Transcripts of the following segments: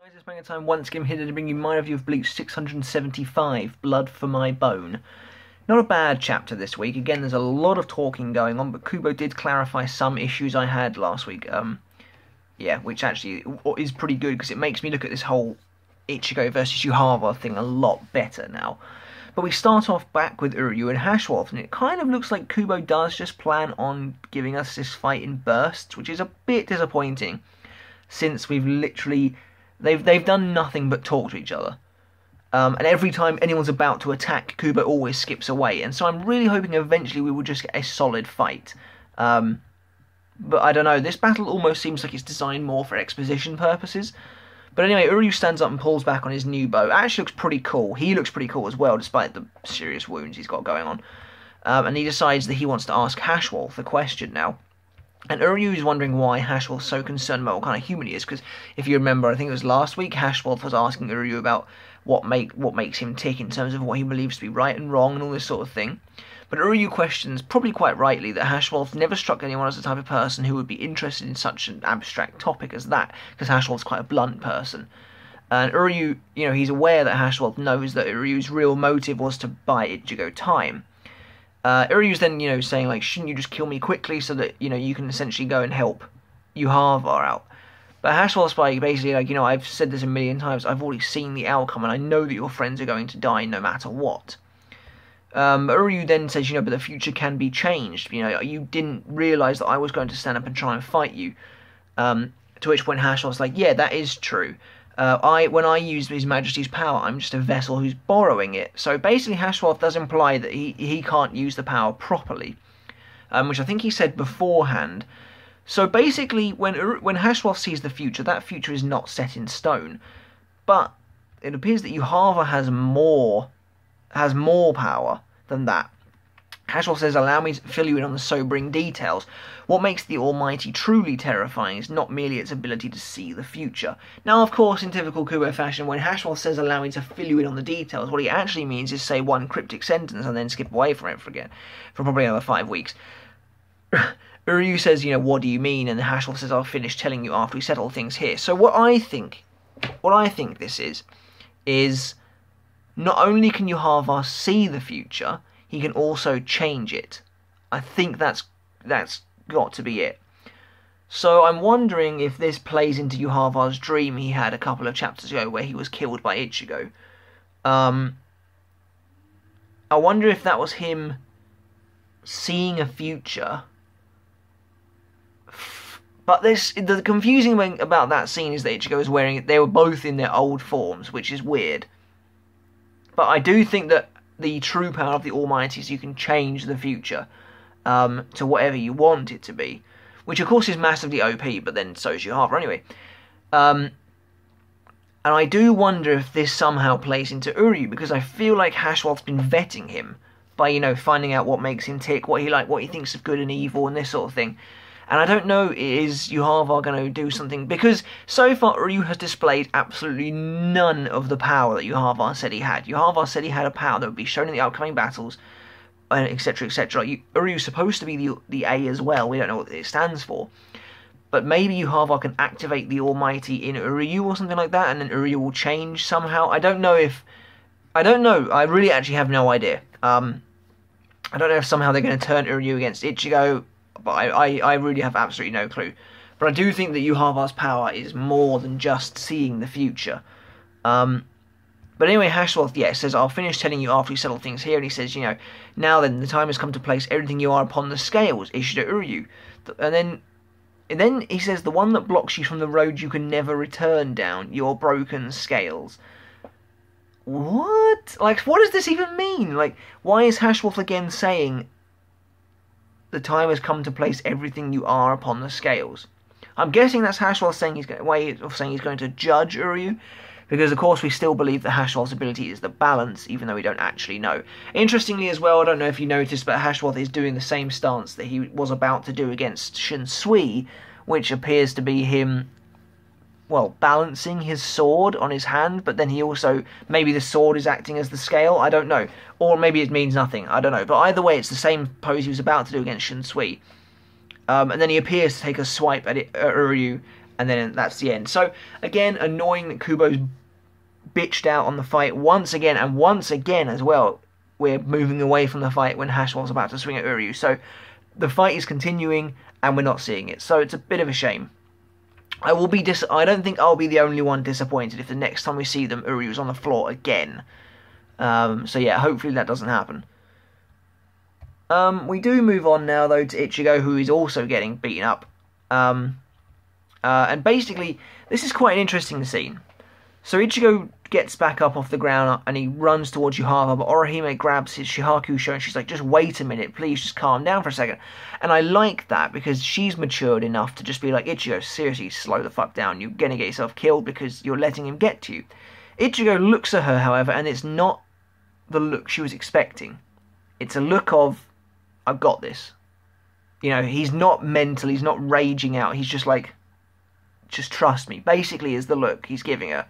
Guys, it's Manga Time once again here to bring you my review of Bleach 675, Blood for My Bone. Not a bad chapter this week. Again, there's a lot of talking going on, but Kubo did clarify some issues I had last week. Yeah, which actually is pretty good because it makes me look at this whole Ichigo versus Yuhava thing a lot better now. But we start off back with Uryu and Haschwalth, and it kind of looks like Kubo does just plan on giving us this fight in bursts, which is a bit disappointing, since we've literally... They've done nothing but talk to each other. And every time anyone's about to attack, Kubo always skips away. And so I'm really hoping eventually we will just get a solid fight. But I don't know, this battle almost seems like it's designed more for exposition purposes. But anyway, Uryu stands up and pulls back on his new bow. It actually looks pretty cool. He looks pretty cool as well, despite the serious wounds he's got going on. And he decides that he wants to ask Haschwalth a question now. And Uryu is wondering why Haschwalth's so concerned about what kind of human he is, because if you remember, I think it was last week, Haschwalth was asking Uryu about what makes him tick in terms of what he believes to be right and wrong and all this sort of thing. But Uryu questions, probably quite rightly, that Haschwalth never struck anyone as the type of person who would be interested in such an abstract topic as that, because Haschwalth's quite a blunt person. And Uryu, he's aware that Haschwalth knows that Uryu's real motive was to buy Ichigo time. Uryu's then, saying, like, shouldn't you just kill me quickly so that, you can essentially go and help Yuhava out. But Haschwalth's basically like, I've said this a million times, I've already seen the outcome, and I know that your friends are going to die no matter what. Uryu then says, but the future can be changed, you didn't realise that I was going to stand up and try and fight you. To which point Haschwalth's like, yeah, that is true. When I use His Majesty's power, I'm just a vessel who's borrowing it. So basically Haschwalth does imply that he can't use the power properly, which I think he said beforehand. So basically, when Haschwalth sees the future, that future is not set in stone. But it appears that Yuhava has more power than that. Haschwalth says, allow me to fill you in on the sobering details. What makes the Almighty truly terrifying is not merely its ability to see the future. Now, of course, in typical Kubo fashion, when Haschwalth says, allow me to fill you in on the details, what he actually means is say one cryptic sentence and then skip away from it for probably another 5 weeks. Uryu says, what do you mean? And Haschwalth says, I'll finish telling you after we settle things here. So what I think this is not only can Yuhava see the future, he can also change it. I think that's got to be it. So I'm wondering if this plays into Yuhava's dream he had a couple of chapters ago where he was killed by Ichigo. I wonder if that was him seeing a future. But the confusing thing about that scene is that Ichigo is wearing it. They were both in their old forms, which is weird. But I do think that the true power of the Almighty is you can change the future to whatever you want it to be, which of course is massively OP, but then so is Yuhava anyway. And I do wonder if this somehow plays into Uryu, because I feel like Haschwalth's been vetting him by, finding out what makes him tick, what he thinks of good and evil and this sort of thing. And I don't know, is Yuhava going to do something? Because so far Uryu has displayed absolutely none of the power that Yuhava said he had. Yuhava said he had a power that would be shown in the upcoming battles, etc, etc. Uryu's supposed to be the A as well. We don't know what it stands for. But maybe Yuhava can activate the Almighty in Uryu or something like that, and then Uryu will change somehow. I don't know. I really actually have no idea. I don't know if somehow they're going to turn Uryu against Ichigo, but I really have absolutely no clue. But I do think that Yuhava's power is more than just seeing the future. But anyway, Haschwalth, says, I'll finish telling you after we settle things here. And he says, now then, the time has come to place everything you are upon the scales, Ishida Uryu. And then he says, the one that blocks you from the road you can never return down, your broken scales. What? Like, what does this even mean? Like, why is Haschwalth again saying the time has come to place everything you are upon the scales? I'm guessing that's Haschwalth's way of saying he's going to judge Uryu, because of course we still believe that Haschwalth's ability is the balance, even though we don't actually know. Interestingly as well, I don't know if you noticed, but Haschwalth is doing the same stance that he was about to do against Shinsui, which appears to be him, well, balancing his sword on his hand, but then he also, maybe the sword is acting as the scale, I don't know. Or maybe it means nothing, I don't know. But either way, it's the same pose he was about to do against Shinsui. And then he appears to take a swipe at Uryu, And then that's the end. So, again, annoying that Kubo's bitched out on the fight once again, and once again as well, we're moving away from the fight when Haschwalth's about to swing at Uryu. So, the fight is continuing, and we're not seeing it. So, it's a bit of a shame. I don't think I'll be the only one disappointed if the next time we see them, Uryu's on the floor again. So yeah, hopefully that doesn't happen. We do move on now, though, to Ichigo, who is also getting beaten up. And basically, this is quite an interesting scene. So Ichigo gets back up off the ground and he runs towards Yuhava, but Orihime grabs his Shihakusho and she's like, just wait a minute, please, just calm down for a second. And I like that because she's matured enough to just be like, Ichigo, seriously, slow the fuck down. You're going to get yourself killed because you're letting him get to you. Ichigo looks at her, however, and it's not the look she was expecting. It's a look of, I've got this. You know, he's not mental, he's not raging out, he's just like, just trust me, basically is the look he's giving her.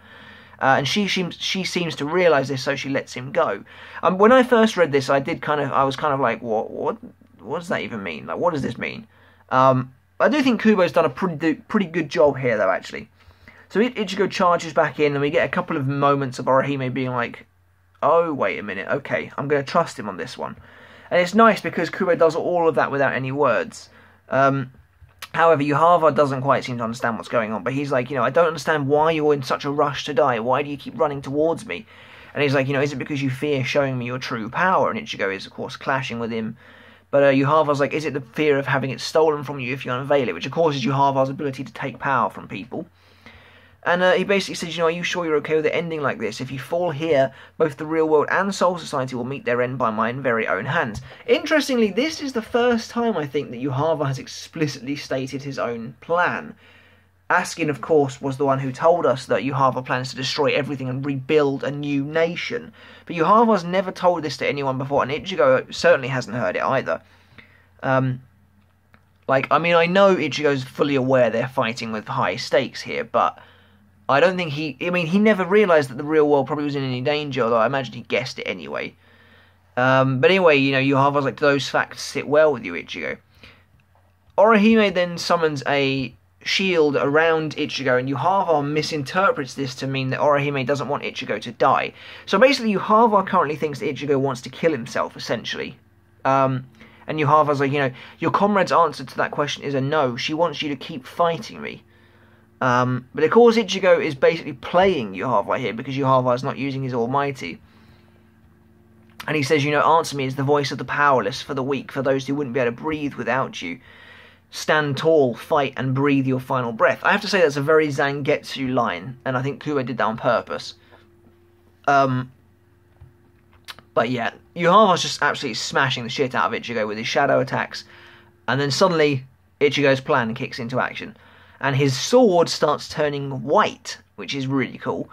And she seems to realise this, so she lets him go. When I first read this, I was kind of like, what does that even mean? Like, what does this mean? I do think Kubo's done a pretty good job here, though, actually. So Ichigo charges back in, and we get a couple of moments of Orihime being like, oh, wait a minute, okay, I'm going to trust him on this one. And it's nice because Kubo does all of that without any words. However, Yuhava doesn't quite seem to understand what's going on, but he's like, I don't understand why you're in such a rush to die. Why do you keep running towards me? And he's like, is it because you fear showing me your true power? And Ichigo is, of course, clashing with him. But Yuhava's like, is it the fear of having it stolen from you if you unveil it? Which, of course, is Yuhava's ability to take power from people. And he basically says, are you sure you're okay with it ending like this? If you fall here, both the real world and Soul Society will meet their end by my very own hands. Interestingly, this is the first time, I think, that Yuhava has explicitly stated his own plan. Askin, of course, was the one who told us that Yuhava plans to destroy everything and rebuild a new nation. But Yuhava's never told this to anyone before, and Ichigo certainly hasn't heard it either. I know Ichigo's fully aware they're fighting with high stakes here, but I don't think he never realised that the real world probably was in any danger, although I imagine he guessed it anyway. But anyway, Yuhava's like, those facts sit well with you, Ichigo. Orihime then summons a shield around Ichigo, and Yuhava misinterprets this to mean that Orihime doesn't want Ichigo to die. So basically, Yuhava currently thinks that Ichigo wants to kill himself, essentially. And Yuhava's like, your comrade's answer to that question is a no. She wants you to keep fighting me. But of course Ichigo is basically playing Yuhava here because Yuhava is not using his almighty. And he says, answer me as the voice of the powerless, for the weak, for those who wouldn't be able to breathe without you. Stand tall, fight, and breathe your final breath. I have to say that's a very Zangetsu line, and I think Kubo did that on purpose. But yeah, Yuhava's just absolutely smashing the shit out of Ichigo with his shadow attacks, and then suddenly Ichigo's plan kicks into action. And his sword starts turning white, which is really cool.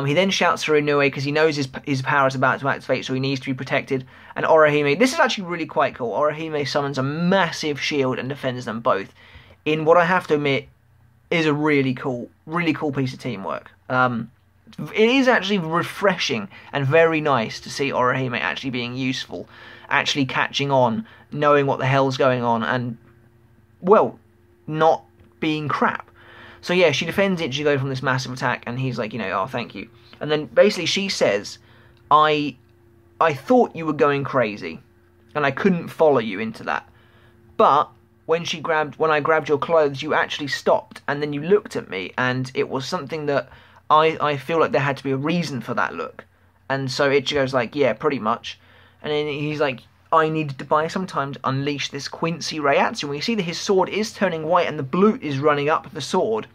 He then shouts for Inoue because he knows his power is about to activate, so he needs to be protected. And Orihime, this is actually really quite cool. Orihime summons a massive shield and defends them both in what I have to admit is a really cool piece of teamwork. It is actually refreshing and very nice to see Orihime actually being useful, actually catching on, knowing what the hell's going on, and, well, not being crap. So yeah, she defends Ichigo from this massive attack, and he's like, oh, thank you. And then basically she says, I thought you were going crazy, and I couldn't follow you into that. But when I grabbed your clothes, you actually stopped, and then you looked at me, and it was something that I feel like there had to be a reason for that look. And so Ichigo's like, yeah, pretty much. And then he's like, I needed to buy some time to unleash this Quincy Reiatsu. And we see that his sword is turning white and the blood is running up the sword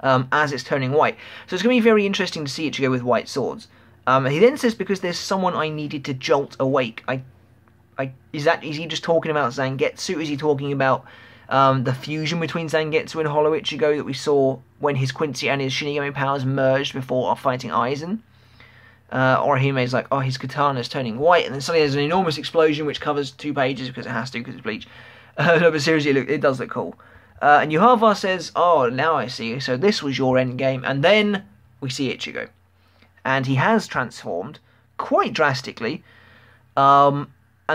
as it's turning white. So it's going to be very interesting to see Ichigo with white swords. He then says, because there's someone I needed to jolt awake. Is he just talking about Zangetsu? Is he talking about the fusion between Zangetsu and Hollow Ichigo that we saw when his Quincy and his Shinigami powers merged before fighting Aizen? Orihime's like, oh, his katana's turning white, and then suddenly there's an enormous explosion which covers 2 pages because it has to, because it's Bleach. No, but seriously, it does look cool. And Yuhava says, oh, now I see, so this was your end game, and then we see Ichigo. And he has transformed quite drastically, and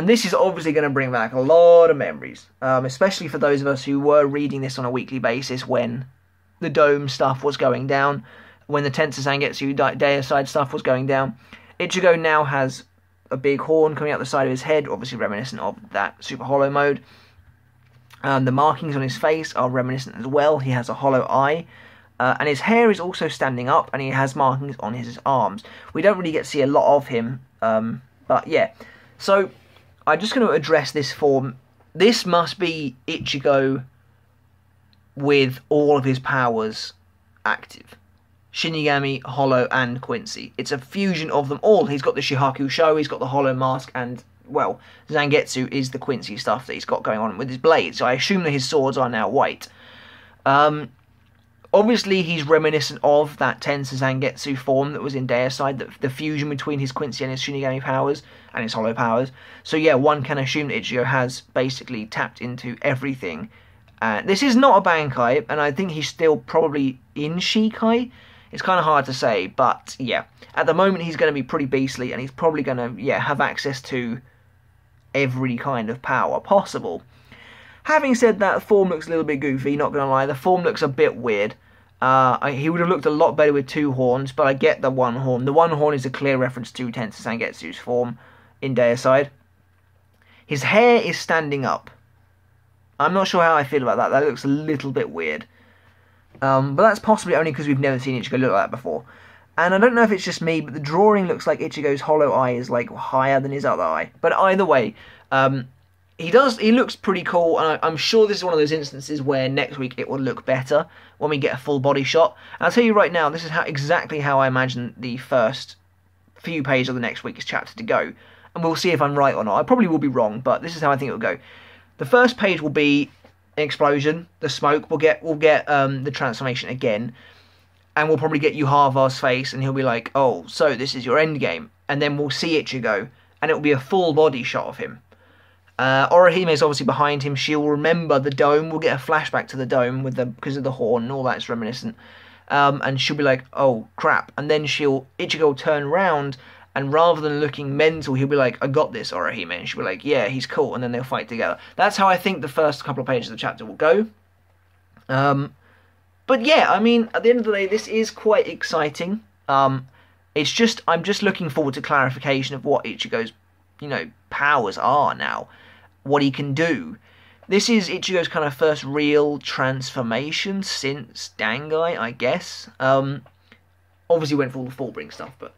this is obviously going to bring back a lot of memories, especially for those of us who were reading this on a weekly basis when the dome stuff was going down, when the Tensei Zangetsu Deicide stuff was going down. Ichigo now has a big horn coming out the side of his head, obviously reminiscent of that Super Hollow mode. The markings on his face are reminiscent as well. He has a hollow eye. And his hair is also standing up, and he has markings on his arms. We don't really get to see a lot of him, but yeah. So, I'm just going to address this form. This must be Ichigo with all of his powers active. Shinigami, Hollow, and Quincy. It's a fusion of them all. He's got the Shihaku Sho, he's got the Hollow Mask, and, well, Zangetsu is the Quincy stuff that he's got going on with his blades. So I assume that his swords are now white. Obviously, he's reminiscent of that Tensei Zangetsu form that was in Deicide, the fusion between his Quincy and his Shinigami powers, and his Hollow powers. So yeah, one can assume that Ichigo has basically tapped into everything. This is not a Bankai, and I think he's still probably in Shikai. It's kind of hard to say, but yeah. At the moment, he's going to be pretty beastly, and he's probably going to, yeah, have access to every kind of power possible. Having said that, the form looks a little bit goofy, not going to lie. The form looks a bit weird. He would have looked a lot better with 2 horns, but I get the 1 horn. The 1 horn is a clear reference to Tensei Zangetsu's form in Deicide. His hair is standing up. I'm not sure how I feel about that. That looks a little bit weird. But that's possibly only because we've never seen Ichigo look like that before. And I don't know if it's just me, but the drawing looks like Ichigo's hollow eye is like higher than his other eye. But either way, he looks pretty cool, and I'm sure this is one of those instances where next week it will look better when we get a full body shot. And I'll tell you right now, this is exactly how I imagine the first few pages of the next week's chapter to go. And we'll see if I'm right or not. I probably will be wrong, but this is how I think it will go. The first page will be an explosion, the smoke. We'll get the transformation again, and we'll probably get Yuhava's face, and he'll be like, "Oh, so this is your end game." And then we'll see Ichigo, and it will be a full body shot of him. Orihime is obviously behind him. She'll remember the dome. We'll get a flashback to the dome because of the horn and all that's reminiscent. And she'll be like, "Oh crap!" And then Ichigo will turn around, and rather than looking mental, he'll be like, "I got this, Orihime." And she'll be like, "Yeah, he's cool." And then they'll fight together. That's how I think the first couple of pages of the chapter will go. But yeah, I mean, at the end of the day, this is quite exciting. I'm just looking forward to clarification of what Ichigo's, powers are now. What he can do. This is Ichigo's kind of first real transformation since Dangai, I guess. Obviously went for all the Fullbring stuff, but,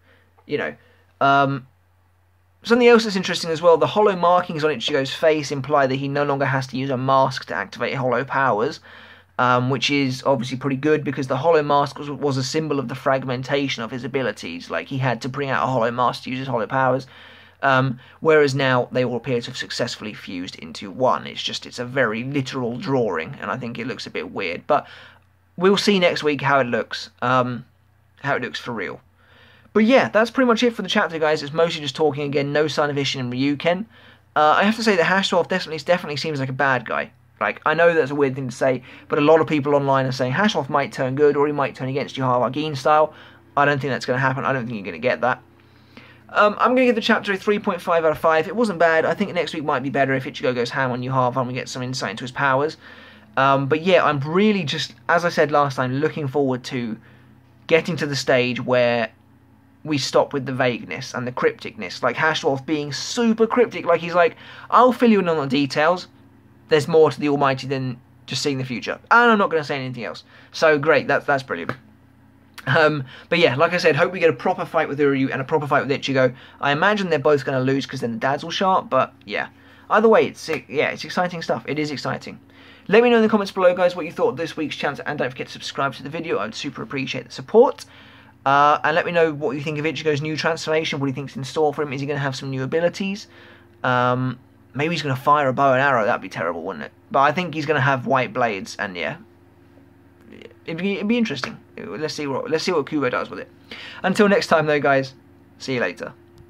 something else that's interesting as well, the hollow markings on Ichigo's face imply that he no longer has to use a mask to activate hollow powers, which is obviously pretty good because the hollow mask was a symbol of the fragmentation of his abilities. Like, he had to bring out a hollow mask to use his hollow powers. Whereas now they all appear to have successfully fused into one. It's a very literal drawing, and I think it looks a bit weird. But we'll see next week how it looks for real. But yeah, that's pretty much it for the chapter, guys. It's mostly just talking again. No sign of Isshin and Ryuken. I have to say that Haschwalth definitely seems like a bad guy. Like, I know that's a weird thing to say, but a lot of people online are saying Haschwalth might turn good, or he might turn against Yuhava Gin style. I don't think that's going to happen. I don't think you're going to get that. I'm going to give the chapter a 3.5 out of 5. It wasn't bad. I think next week might be better if Ichigo goes ham on Yuhava and we get some insight into his powers. But yeah, I'm really just, as I said last time, looking forward to getting to the stage where we stop with the vagueness and the crypticness. Like Haschwalth being super cryptic. Like, he's like, "I'll fill you in on the details. There's more to the Almighty than just seeing the future. And I'm not going to say anything else." So great, that's brilliant. But yeah, like I said, hope we get a proper fight with Uryu and a proper fight with Ichigo. I imagine they're both going to lose because then the dads will show up, but yeah. Either way, it's exciting stuff. It is exciting. Let me know in the comments below, guys, what you thought of this week's chapter, and don't forget to subscribe to the video. I would super appreciate the support. And let me know what you think of Ichigo's new transformation. What do you think's in store for him? Is he going to have some new abilities? Maybe he's going to fire a bow and arrow. That'd be terrible, wouldn't it? But I think he's going to have white blades, and yeah. It'd be interesting. Let's see what Kubo does with it. Until next time, though, guys. See you later.